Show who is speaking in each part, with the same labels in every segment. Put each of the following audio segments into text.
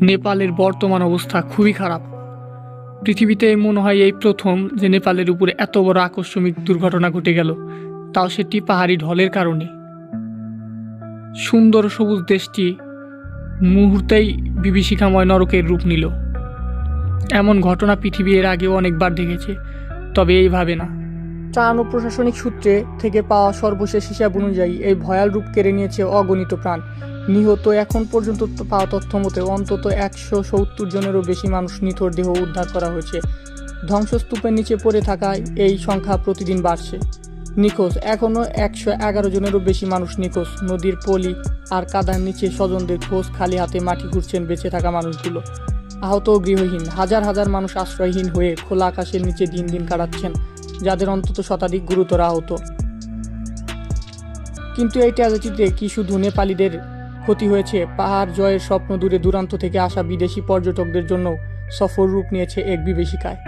Speaker 1: নেপালের বর্তমান অবস্থা খুবই খারাপ। পৃথিবীতে মনে হয় এই প্রথম যে নেপালের উপরে এত বড় আকস্মিক দুর্ঘটনা ঘটে গেল, তাও সেটি পাহাড়ি ঢলের কারণে। সুন্দর সবুজ দেশটি মুহূর্তেই বিভীষিকাময় নরকের রূপ নিল। এমন ঘটনা পৃথিবী এর আগেও অনেকবার দেখেছে, তবে এইভাবে না। ত্রাণ ও প্রশাসনিক সূত্রে থেকে পাওয়া সর্বশেষ হিসাব অনুযায়ী এই ভয়াল রূপ কেড়ে নিয়েছে অগণিত প্রাণ। নিহত এখন পর্যন্ত পাওয়া তথ্য মতে অন্তত 170 জনেরও বেশি মানুষ নিথর দেহ উদ্ধার করা হয়েছে। ধ্বংসস্তূপের নিচে পড়ে থাকায় এই সংখ্যা প্রতিদিন বাড়ছে। নিখোঁজ এখনও 111 জনেরও বেশি মানুষ নিখোঁজ। নদীর পলি আর কাদার নিচে স্বজনদের খোঁজ, খালি হাতে মাটি ঘুরছেন বেঁচে থাকা মানুষগুলো। আহত ও গৃহহীন হাজার হাজার মানুষ আশ্রয়হীন হয়ে খোলা আকাশের নিচে দিন দিন কাটাচ্ছেন, যাদের অন্তত শতাধিক গুরুতর আহত। কিন্তু এই ট্র্যাজেডিতে কি শুধু নেপালিদের ক্ষতি হয়েছে? পাহাড় জয়ের স্বপ্ন দূরে দূরান্ত থেকে আসা বিদেশি পর্যটকদের জন্য সফর রূপ নিয়েছে এক বিভীষিকায়।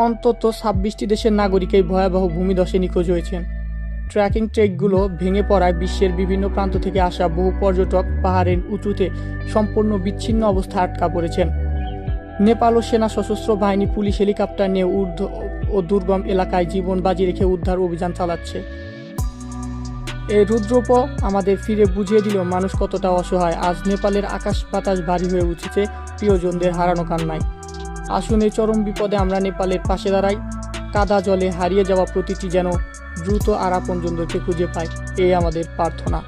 Speaker 1: অন্তত 26টি দেশের নাগরিক এই ভয়াবহ ভূমিধসে নিখোঁজ হয়েছেন। ট্রেকিং ট্রেকগুলো ভেঙে পড়ায় বিশ্বের বিভিন্ন প্রান্ত থেকে আসা বহু পর্যটক পাহাড়ের উঁচুতে সম্পূর্ণ বিচ্ছিন্ন অবস্থায় আটকা পড়েছেন। নেপাল ও সেনা, সশস্ত্র বাহিনী, পুলিশ হেলিকপ্টার নিয়ে ঊর্ধ্ব ও দুর্গম এলাকায় জীবন বাজি রেখে উদ্ধার অভিযান চালাচ্ছে। এই রুদ্রপ আমাদের ফিরে বুঝিয়ে দিল মানুষ কতটা অসহায়। আজ নেপালের আকাশ বাতাস ভারী হয়ে উঠেছে প্রিয়জনদের হারানো কান্নায়। আসুন এই চরম বিপদে আমরা নেপালের পাশে দাঁড়াই। কাদা জলে হারিয়ে যাওয়া প্রতিটি যেন দ্রুত আর আপনজনদেরকে খুঁজে পায়, এই আমাদের প্রার্থনা।